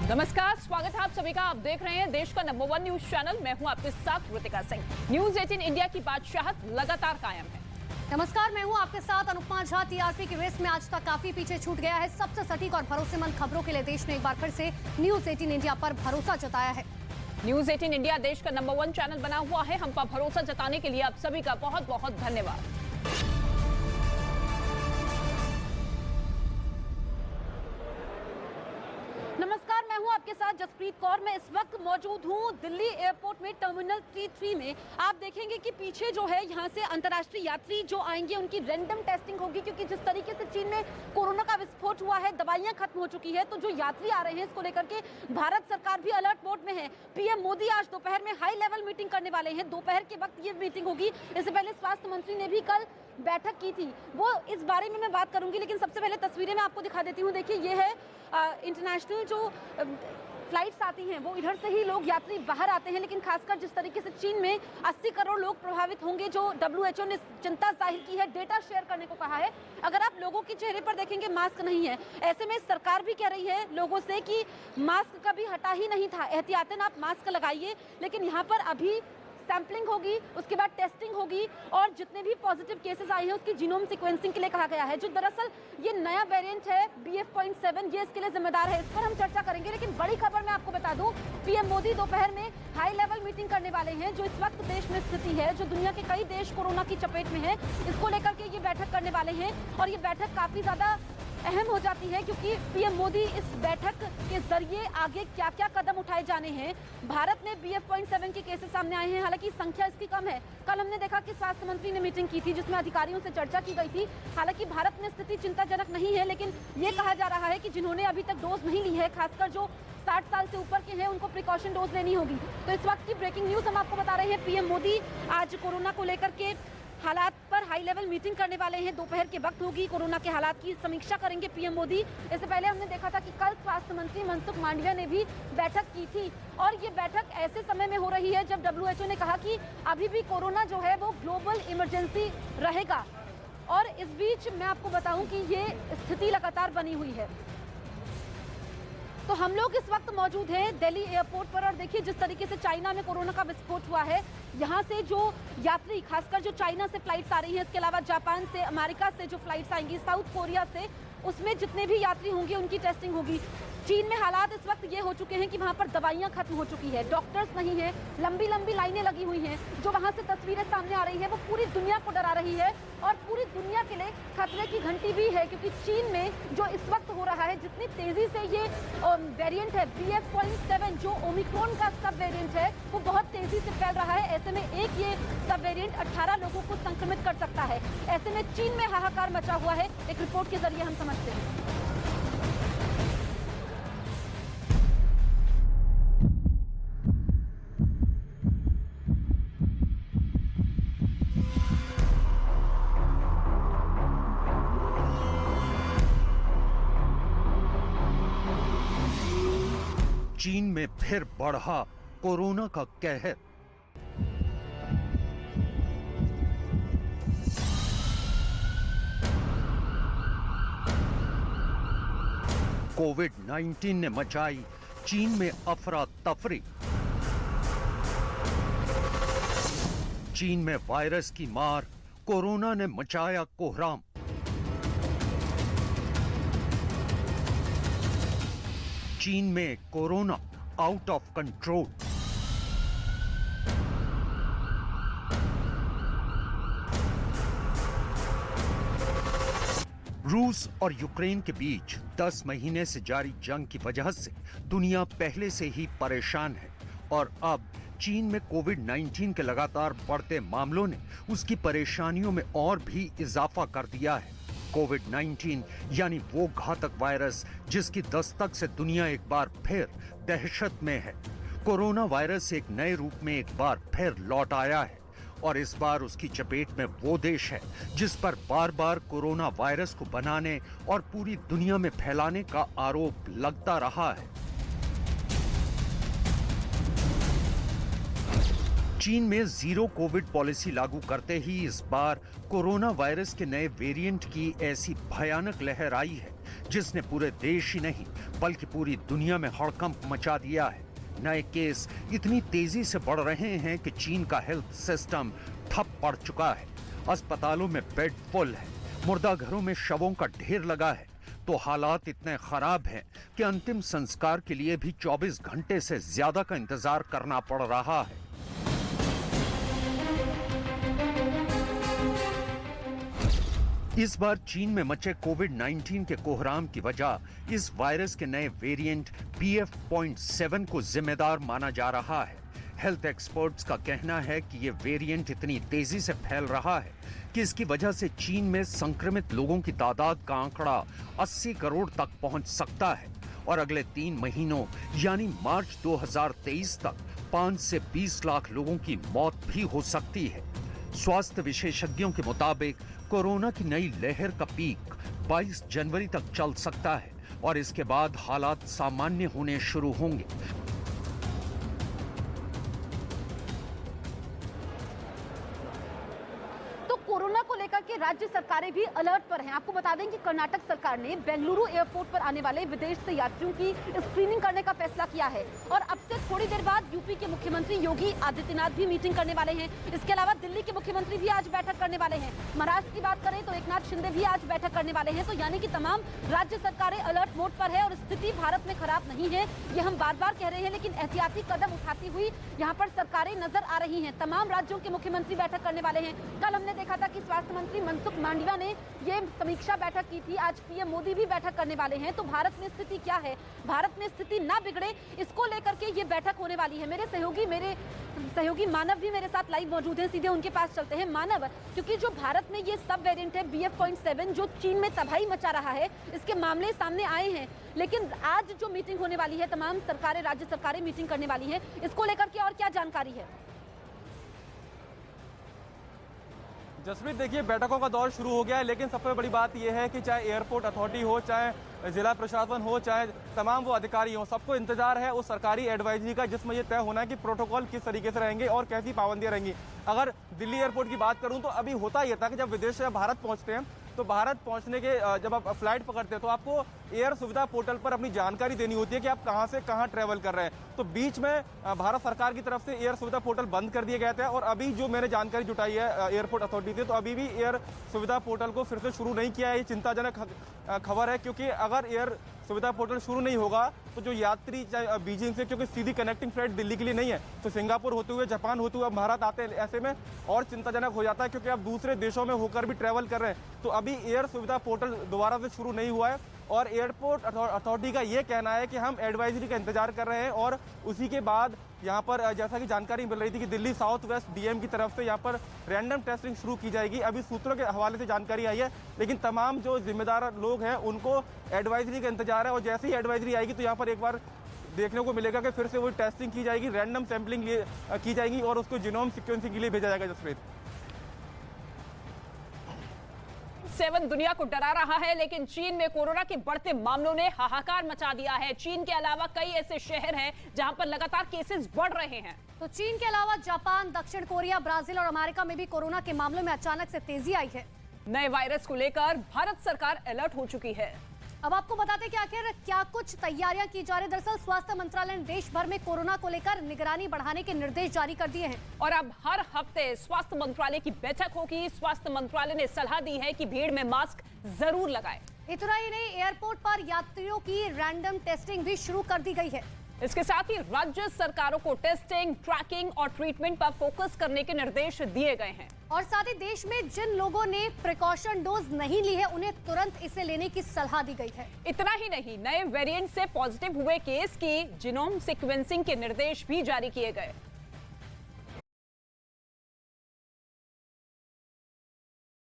नमस्कार, स्वागत है आप सभी का। आप देख रहे हैं देश का नंबर 1 न्यूज चैनल। मैं हूं आपके साथ कृतिका सिंह। न्यूज 18 इंडिया की बादशाहत लगातार कायम है। नमस्कार, मैं हूं आपके साथ अनुपमा झा। टीआरपी की रेस में आज तक काफी पीछे छूट गया है। सबसे सटीक और भरोसेमंद खबरों के लिए देश ने एक बार फिर से न्यूज 18 इंडिया पर भरोसा जताया है। न्यूज 18 इंडिया देश का नंबर 1 चैनल बना हुआ है। हम पर भरोसा जताने के लिए आप सभी का बहुत बहुत धन्यवाद। नमस्कार, मैं हूं आपके साथ जसप्रीत कौर। मैं इस वक्त मौजूद हूं दिल्ली एयरपोर्ट में टर्मिनल 33 में। आप देखेंगे कि पीछे जो है यहां से अंतर्राष्ट्रीय यात्री जो आएंगे उनकी रैंडम टेस्टिंग होगी, क्योंकि जिस तरीके से चीन में कोरोना का विस्फोट हुआ है, दवाइयां खत्म हो चुकी है, तो जो यात्री आ रहे हैं इसको लेकर के भारत सरकार भी अलर्ट मोड में है। पीएम मोदी आज दोपहर में हाई लेवल मीटिंग करने वाले हैं। दोपहर के वक्त ये मीटिंग होगी। इससे पहले स्वास्थ्य मंत्री ने भी कल बैठक की थी, वो इस बारे में मैं बात करूंगी। लेकिन सबसे पहले तस्वीरें मैं आपको दिखा देती हूँ। देखिए, ये है इंटरनेशनल जो फ्लाइट्स आती हैं, वो इधर से ही लोग यात्री बाहर आते हैं। लेकिन खासकर जिस तरीके से चीन में 80 करोड़ लोग प्रभावित होंगे, जो WHO ने चिंता जाहिर की है, डेटा शेयर करने को कहा है। अगर आप लोगों के चेहरे पर देखेंगे मास्क नहीं है। ऐसे में सरकार भी कह रही है लोगों से कि मास्क कभी हटा ही नहीं था, एहतियातन आप मास्क लगाइए। लेकिन यहाँ पर अभी सैंपलिंग होगी, उसके बाद टेस्टिंग होगी और जितने भी पॉजिटिव केसेस आए हैं उसकी जीनोम सीक्वेंसिंग के लिए कहा गया है। जो दरअसल ये नया वेरिएंट है BF.7, ये इसके लिए जिम्मेदार है। इस पर हम चर्चा करेंगे। लेकिन बड़ी खबर मैं आपको बता दूं, पीएम मोदी दोपहर में हाई लेवल मीटिंग करने वाले हैं। जो इस वक्त देश में स्थिति है, जो दुनिया के कई देश कोरोना की चपेट में है, इसको लेकर के ये बैठक करने वाले हैं। और ये बैठक काफी ज्यादा अहम हो जाती है, क्योंकि पीएम मोदी इस बैठक के जरिए आगे क्या क्या कदम उठाए जाने हैं। भारत में BF.7 के केसेस सामने आए हैं, हालांकि संख्या इसकी कम है। कल हमने देखा कि स्वास्थ्य मंत्री ने मीटिंग की थी जिसमें अधिकारियों से चर्चा की गई थी। हालांकि भारत में स्थिति चिंताजनक नहीं है, लेकिन ये कहा जा रहा है कि जिन्होंने अभी तक डोज नहीं ली है, खासकर जो 60 साल से ऊपर के हैं, उनको प्रिकॉशन डोज लेनी होगी। तो इस वक्त की ब्रेकिंग न्यूज हम आपको बता रहे हैं। पीएम मोदी आज कोरोना को लेकर के हालात पर हाई लेवल मीटिंग करने वाले हैं। दोपहर के वक्त होगी। कोरोना के हालात की समीक्षा करेंगे पीएम मोदी। इससे पहले हमने देखा था कि कल स्वास्थ्य मंत्री मनसुख मांडविया ने भी बैठक की थी। और ये बैठक ऐसे समय में हो रही है जब WHO ने कहा कि अभी भी कोरोना जो है वो ग्लोबल इमरजेंसी रहेगा। और इस बीच मैं आपको बताऊं कि ये स्थिति लगातार बनी हुई है। तो हम लोग इस वक्त मौजूद हैं दिल्ली एयरपोर्ट पर। और देखिए, जिस तरीके से चाइना में कोरोना का विस्फोट हुआ है, यहाँ से जो यात्री, खासकर जो चाइना से फ्लाइट्स आ रही हैं, इसके अलावा जापान से, अमेरिका से जो फ्लाइट्स आएंगी, साउथ कोरिया से, उसमें जितने भी यात्री होंगे उनकी टेस्टिंग होगी। चीन में हालात इस वक्त ये हो चुके हैं कि वहाँ पर दवाइयाँ खत्म हो चुकी है, डॉक्टर्स नहीं है, लंबी लंबी लाइनें लगी हुई हैं। जो वहाँ से तस्वीरें सामने आ रही है वो पूरी दुनिया को डरा रही है और पूरी दुनिया के लिए खतरे की घंटी भी है, क्योंकि चीन में जो इस वक्त हो रहा है, जितनी तेजी से ये वेरिएंट है BF.7, जो ओमिक्रॉन का सब वेरिएंट है, वो बहुत तेजी से फैल रहा है। ऐसे में एक ये सब वेरिएंट 18 लोगों को संक्रमित कर सकता है। ऐसे में चीन में हाहाकार मचा हुआ है। एक रिपोर्ट के जरिए हम समझते हैं। चीन में फिर बढ़ा कोरोना का कहर। कोविड-19 ने मचाई चीन में अफरा तफरी। चीन में वायरस की मार, कोरोना ने मचाया कोहराम। चीन में कोरोना आउट ऑफ कंट्रोल। रूस और यूक्रेन के बीच 10 महीने से जारी जंग की वजह से दुनिया पहले से ही परेशान है और अब चीन में कोविड-19 के लगातार बढ़ते मामलों ने उसकी परेशानियों में और भी इजाफा कर दिया है। कोविड-19 यानी वो घातक वायरस जिसकी दस्तक से दुनिया एक बार फिर दहशत में है। कोरोना वायरस एक नए रूप में एक बार फिर लौट आया है और इस बार उसकी चपेट में वो देश है जिस पर बार बार कोरोना वायरस को बनाने और पूरी दुनिया में फैलाने का आरोप लगता रहा है। चीन में जीरो कोविड पॉलिसी लागू करते ही इस बार कोरोना वायरस के नए वेरिएंट की ऐसी भयानक लहर आई है जिसने पूरे देश ही नहीं बल्कि पूरी दुनिया में हड़कंप मचा दिया है। नए केस इतनी तेजी से बढ़ रहे हैं कि चीन का हेल्थ सिस्टम ठप पड़ चुका है। अस्पतालों में बेड फुल है, मुर्दाघरों में शवों का ढेर लगा है। तो हालात इतने खराब हैं कि अंतिम संस्कार के लिए भी 24 घंटे से ज्यादा का इंतजार करना पड़ रहा है। इस बार चीन में मचे कोविड-19 के कोहराम की वजह इस वायरस के नए वेरिएंट BF.7 को जिम्मेदार माना जा रहा है। हेल्थ एक्सपर्ट्स का कहना है कि ये वेरिएंट इतनी तेजी से फैल रहा है कि इसकी वजह से चीन में संक्रमित लोगों की तादाद का आंकड़ा 80 करोड़ तक पहुंच सकता है और अगले 3 महीनों यानी मार्च 2023 तक 5 से 20 लाख लोगों की मौत भी हो सकती है। स्वास्थ्य विशेषज्ञों के मुताबिक कोरोना की नई लहर का पीक 22 जनवरी तक चल सकता है और इसके बाद हालात सामान्य होने शुरू होंगे। कोरोना को लेकर के राज्य सरकारें भी अलर्ट पर हैं। आपको बता दें कि कर्नाटक सरकार ने बेंगलुरु एयरपोर्ट पर आने वाले विदेश से यात्रियों की स्क्रीनिंग करने का फैसला किया है और अब से थोड़ी देर बाद यूपी के मुख्यमंत्री योगी आदित्यनाथ भी मीटिंग करने वाले हैं। इसके अलावा दिल्ली के मुख्यमंत्री भी आज बैठक करने वाले हैं। महाराष्ट्र की बात करें तो एकनाथ शिंदे भी आज बैठक करने वाले हैं। तो यानी कि तमाम राज्य सरकारें अलर्ट मोड पर है और स्थिति भारत में खराब नहीं है, ये हम बार बार कह रहे हैं, लेकिन एहतियाती कदम उठाती हुई यहाँ पर सरकारें नजर आ रही हैं। तमाम राज्यों के मुख्यमंत्री बैठक करने वाले हैं। कल हमने देखा था कि स्वास्थ्य मंत्री मनसुख मांडविया ने ये समीक्षा बैठक की थी। आज पीएम मोदी भी बैठक करने वाले हैं। तो भारत में स्थिति क्या है, भारत में स्थिति ना बिगड़े, इसको लेकर के ये बैठक होने वाली है। मेरे सहयोगी मानव भी मेरे साथ लाइव मौजूद हैं, सीधे उनके पास चलते हैं। मानव, क्योंकि जो भारत में ये सब वेरिएंट है BF.7 जो चीन में तबाही मचा रहा है, इसके मामले सामने आए हैं, लेकिन आज जो मीटिंग होने वाली है, तमाम सरकारें, राज्य सरकारें मीटिंग करने वाली है, इसको लेकर के और क्या जानकारी है? जसप्रीत, देखिए बैठकों का दौर शुरू हो गया है, लेकिन सबसे बड़ी बात यह है कि चाहे एयरपोर्ट अथॉरिटी हो, चाहे जिला प्रशासन हो, चाहे तमाम वो अधिकारी हो, सबको इंतजार है उस सरकारी एडवाइजरी का जिसमें ये तय होना है कि प्रोटोकॉल किस तरीके से रहेंगे और कैसी पाबंदियां रहेंगी। अगर दिल्ली एयरपोर्ट की बात करूं तो अभी होता यह था कि जब विदेश से भारत पहुंचते हैं तो भारत पहुंचने के जब आप फ्लाइट पकड़ते हैं तो आपको एयर सुविधा पोर्टल पर अपनी जानकारी देनी होती है कि आप कहां से कहां ट्रैवल कर रहे हैं। तो बीच में भारत सरकार की तरफ से एयर सुविधा पोर्टल बंद कर दिए गए थे और अभी जो मैंने जानकारी जुटाई है एयरपोर्ट अथॉरिटी से, तो अभी भी एयर सुविधा पोर्टल को फिर से शुरू नहीं किया है। ये चिंताजनक खबर है, क्योंकि अगर एयर सुविधा पोर्टल शुरू नहीं होगा तो जो यात्री चाहे बीजिंग से, क्योंकि सीधी कनेक्टिंग फ्लाइट दिल्ली के लिए नहीं है, तो सिंगापुर होते हुए, जापान होते हुए भारत आते हैं, ऐसे में और चिंताजनक हो जाता है क्योंकि आप दूसरे देशों में होकर भी ट्रैवल कर रहे हैं। तो अभी एयर सुविधा पोर्टल दोबारा से शुरू नहीं हुआ है और एयरपोर्ट अथॉरिटी का ये कहना है कि हम एडवाइजरी का इंतजार कर रहे हैं और उसी के बाद यहाँ पर जैसा कि जानकारी मिल रही थी कि दिल्ली साउथ वेस्ट डीएम की तरफ से यहाँ पर रैंडम टेस्टिंग शुरू की जाएगी। अभी सूत्रों के हवाले से जानकारी आई है, लेकिन तमाम जो जिम्मेदार लोग हैं उनको एडवाइजरी का इंतजार है और जैसे ही एडवाइजरी आएगी तो यहाँ पर एक बार देखने को मिलेगा कि फिर से वो टेस्टिंग की जाएगी, रैंडम सैंपलिंग की जाएगी और उसको जीनोम सीक्वेंसिंग के लिए भेजा जाएगा। जसप्रीत, 7 दुनिया को डरा रहा है, लेकिन चीन में कोरोना के बढ़ते मामलों ने हाहाकार मचा दिया है। चीन के अलावा कई ऐसे शहर हैं जहां पर लगातार केसेस बढ़ रहे हैं। तो चीन के अलावा जापान, दक्षिण कोरिया, ब्राजील और अमेरिका में भी कोरोना के मामलों में अचानक से तेजी आई है। नए वायरस को लेकर भारत सरकार अलर्ट हो चुकी है। अब आपको बताते कि आखिर क्या कुछ तैयारियां की जा रही। दरअसल स्वास्थ्य मंत्रालय ने देश भर में कोरोना को लेकर निगरानी बढ़ाने के निर्देश जारी कर दिए हैं और अब हर हफ्ते स्वास्थ्य मंत्रालय की बैठक होगी। स्वास्थ्य मंत्रालय ने सलाह दी है कि भीड़ में मास्क जरूर लगाएं। इतना ही नहीं, एयरपोर्ट पर यात्रियों की रैंडम टेस्टिंग भी शुरू कर दी गई है। इसके साथ ही राज्य सरकारों को टेस्टिंग, ट्रैकिंग और ट्रीटमेंट पर फोकस करने के निर्देश दिए गए हैं। और साथ ही देश में जिन लोगों ने प्रिकॉशन डोज नहीं ली है उन्हें तुरंत इसे लेने की सलाह दी गई है। इतना ही नहीं, नए वेरिएंट से पॉजिटिव हुए केस की जीनोम सीक्वेंसिंग के निर्देश भी जारी किए गए।